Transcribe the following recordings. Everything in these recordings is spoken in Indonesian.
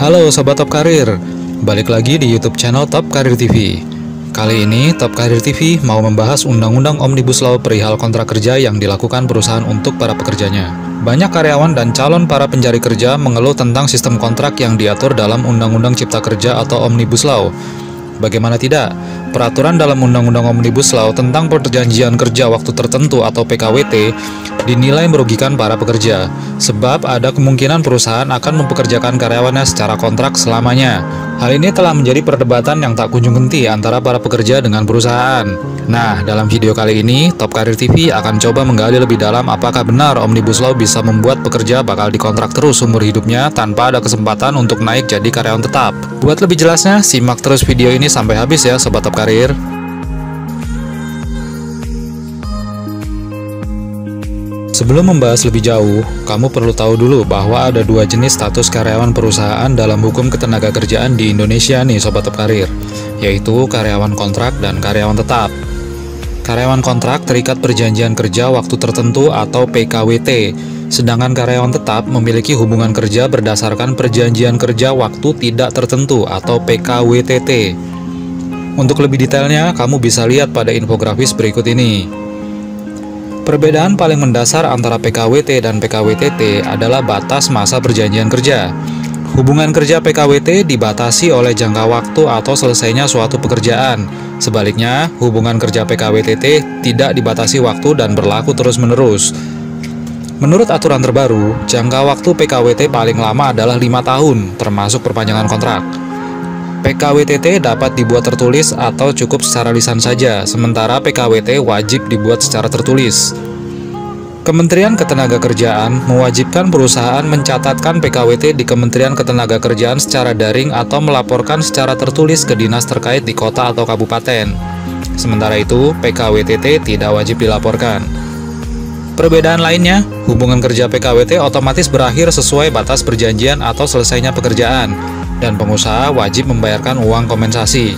Halo Sobat Top Karir, balik lagi di YouTube channel Top Karir TV. Kali ini Top Karir TV mau membahas Undang-Undang Omnibus Law perihal kontrak kerja yang dilakukan perusahaan untuk para pekerjanya. Banyak karyawan dan calon para pencari kerja mengeluh tentang sistem kontrak yang diatur dalam Undang-Undang Cipta Kerja atau Omnibus Law. Bagaimana tidak, peraturan dalam Undang-Undang Omnibus Law tentang perjanjian kerja waktu tertentu atau PKWT dinilai merugikan para pekerja, sebab ada kemungkinan perusahaan akan mempekerjakan karyawannya secara kontrak selamanya. Hal ini telah menjadi perdebatan yang tak kunjung henti antara para pekerja dengan perusahaan. Nah, dalam video kali ini, Top Karir TV akan coba menggali lebih dalam apakah benar Omnibus Law bisa membuat pekerja bakal dikontrak terus seumur hidupnya tanpa ada kesempatan untuk naik jadi karyawan tetap. Buat lebih jelasnya, simak terus video ini sampai habis ya Sobat Top Karir. Sebelum membahas lebih jauh, kamu perlu tahu dulu bahwa ada dua jenis status karyawan perusahaan dalam hukum ketenagakerjaan di Indonesia nih Sobat Top Karir, yaitu karyawan kontrak dan karyawan tetap. Karyawan kontrak terikat perjanjian kerja waktu tertentu atau PKWT, sedangkan karyawan tetap memiliki hubungan kerja berdasarkan perjanjian kerja waktu tidak tertentu atau PKWTT. Untuk lebih detailnya, kamu bisa lihat pada infografis berikut ini. Perbedaan paling mendasar antara PKWT dan PKWTT adalah batas masa perjanjian kerja. Hubungan kerja PKWT dibatasi oleh jangka waktu atau selesainya suatu pekerjaan. Sebaliknya, hubungan kerja PKWTT tidak dibatasi waktu dan berlaku terus-menerus. Menurut aturan terbaru, jangka waktu PKWT paling lama adalah 5 tahun, termasuk perpanjangan kontrak. PKWTT dapat dibuat tertulis atau cukup secara lisan saja, sementara PKWT wajib dibuat secara tertulis. Kementerian Ketenagakerjaan mewajibkan perusahaan mencatatkan PKWT di Kementerian Ketenagakerjaan secara daring atau melaporkan secara tertulis ke dinas terkait di kota atau kabupaten. Sementara itu, PKWTT tidak wajib dilaporkan. Perbedaan lainnya, hubungan kerja PKWT otomatis berakhir sesuai batas perjanjian atau selesainya pekerjaan, dan pengusaha wajib membayarkan uang kompensasi.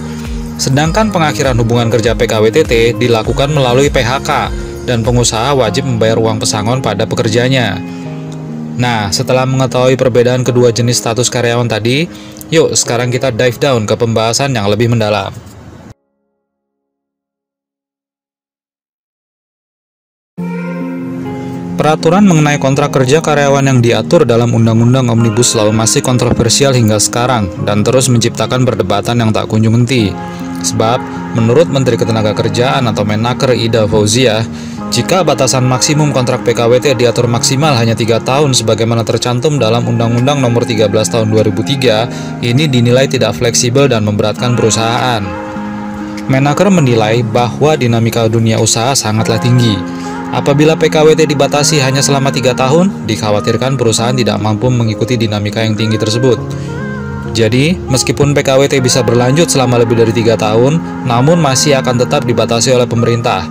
Sedangkan pengakhiran hubungan kerja PKWTT dilakukan melalui PHK, dan pengusaha wajib membayar uang pesangon pada pekerjanya. Nah, setelah mengetahui perbedaan kedua jenis status karyawan tadi, yuk sekarang kita dive down ke pembahasan yang lebih mendalam. Peraturan mengenai kontrak kerja karyawan yang diatur dalam Undang-Undang Omnibus Law masih kontroversial hingga sekarang dan terus menciptakan perdebatan yang tak kunjung henti. Sebab, menurut Menteri Ketenagakerjaan atau Menaker Ida Fauziah, jika batasan maksimum kontrak PKWT diatur maksimal hanya 3 tahun sebagaimana tercantum dalam Undang-Undang Nomor 13 Tahun 2003, ini dinilai tidak fleksibel dan memberatkan perusahaan. Menaker menilai bahwa dinamika dunia usaha sangatlah tinggi. Apabila PKWT dibatasi hanya selama 3 tahun, dikhawatirkan perusahaan tidak mampu mengikuti dinamika yang tinggi tersebut. Jadi, meskipun PKWT bisa berlanjut selama lebih dari 3 tahun, namun masih akan tetap dibatasi oleh pemerintah.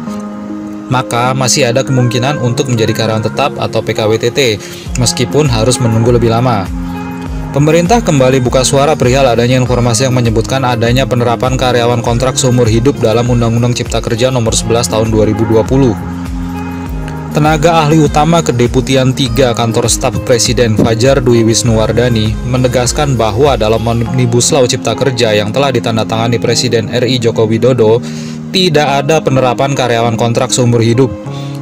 Maka, masih ada kemungkinan untuk menjadi karyawan tetap atau PKWTT, meskipun harus menunggu lebih lama. Pemerintah kembali buka suara perihal adanya informasi yang menyebutkan adanya penerapan karyawan kontrak seumur hidup dalam Undang-Undang Cipta Kerja Nomor 11 Tahun 2020. Tenaga ahli utama Kedeputian 3 Kantor Staf Presiden Fajar Dwi Wisnuwardani menegaskan bahwa dalam Omnibus Law Cipta Kerja yang telah ditandatangani Presiden RI Joko Widodo, tidak ada penerapan karyawan kontrak seumur hidup.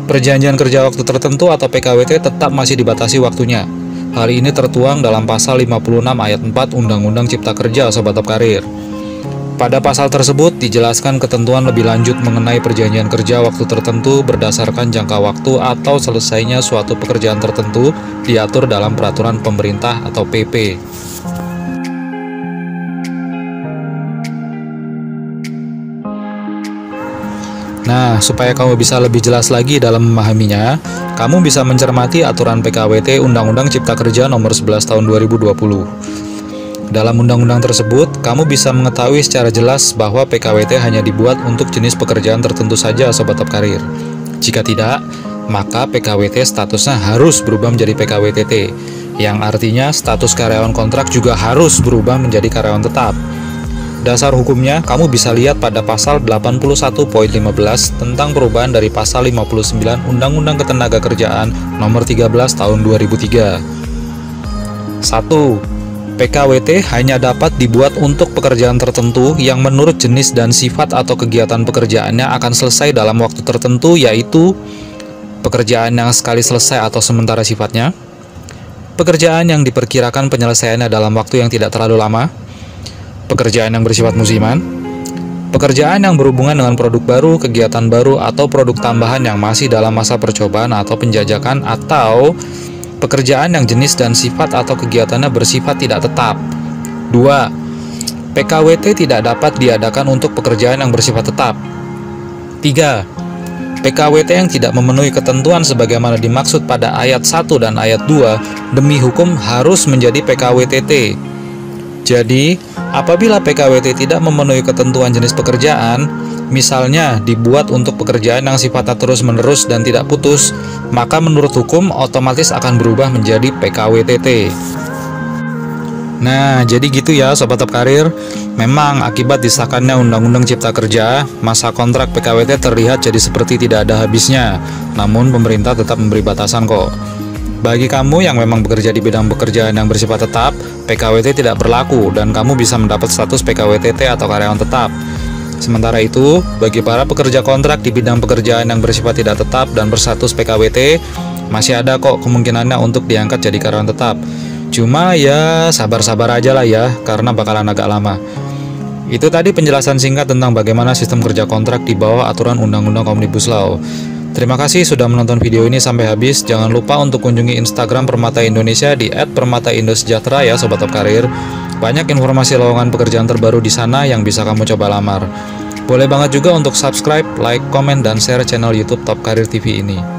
Perjanjian kerja waktu tertentu atau PKWT tetap masih dibatasi waktunya. Hal ini tertuang dalam pasal 56 ayat 4 Undang-Undang Cipta Kerja Sobat Top Karir. Pada pasal tersebut dijelaskan ketentuan lebih lanjut mengenai perjanjian kerja waktu tertentu berdasarkan jangka waktu atau selesainya suatu pekerjaan tertentu diatur dalam peraturan pemerintah atau PP. Nah, supaya kamu bisa lebih jelas lagi dalam memahaminya, kamu bisa mencermati aturan PKWT Undang-Undang Cipta Kerja Nomor 11 Tahun 2020. Dalam undang-undang tersebut, kamu bisa mengetahui secara jelas bahwa PKWT hanya dibuat untuk jenis pekerjaan tertentu saja Sobat Top Karir. Jika tidak, maka PKWT statusnya harus berubah menjadi PKWTT, yang artinya status karyawan kontrak juga harus berubah menjadi karyawan tetap. Dasar hukumnya kamu bisa lihat pada pasal 81.15 tentang perubahan dari pasal 59 Undang-Undang Ketenagakerjaan Nomor 13 Tahun 2003. 1. PKWT hanya dapat dibuat untuk pekerjaan tertentu yang menurut jenis dan sifat atau kegiatan pekerjaannya akan selesai dalam waktu tertentu, yaitu pekerjaan yang sekali selesai atau sementara sifatnya, pekerjaan yang diperkirakan penyelesaiannya dalam waktu yang tidak terlalu lama, pekerjaan yang bersifat musiman, pekerjaan yang berhubungan dengan produk baru, kegiatan baru, atau produk tambahan yang masih dalam masa percobaan atau penjajakan, atau pekerjaan yang jenis dan sifat atau kegiatannya bersifat tidak tetap. 2. PKWT tidak dapat diadakan untuk pekerjaan yang bersifat tetap. 3. PKWT yang tidak memenuhi ketentuan sebagaimana dimaksud pada ayat 1 dan ayat 2 demi hukum harus menjadi PKWTT. Jadi, apabila PKWT tidak memenuhi ketentuan jenis pekerjaan, misalnya dibuat untuk pekerjaan yang sifatnya terus-menerus dan tidak putus, maka menurut hukum otomatis akan berubah menjadi PKWTT. Nah, jadi gitu ya Sobat Top Karir. Memang akibat disahkannya Undang-Undang Cipta Kerja, masa kontrak PKWT terlihat jadi seperti tidak ada habisnya. Namun pemerintah tetap memberi batasan kok. Bagi kamu yang memang bekerja di bidang pekerjaan yang bersifat tetap, PKWT tidak berlaku dan kamu bisa mendapat status PKWTT atau karyawan tetap. Sementara itu, bagi para pekerja kontrak di bidang pekerjaan yang bersifat tidak tetap dan berstatus PKWT, masih ada kok kemungkinannya untuk diangkat jadi karyawan tetap. Cuma ya sabar-sabar aja lah ya, karena bakalan agak lama. Itu tadi penjelasan singkat tentang bagaimana sistem kerja kontrak di bawah aturan Undang-Undang Omnibus Law. Terima kasih sudah menonton video ini sampai habis. Jangan lupa untuk kunjungi Instagram Permata Indonesia di @permataindosejahtera ya Sobat Top Karir. Banyak informasi lowongan pekerjaan terbaru di sana yang bisa kamu coba lamar. Boleh banget juga untuk subscribe, like, komen, dan share channel YouTube Top Karir TV ini.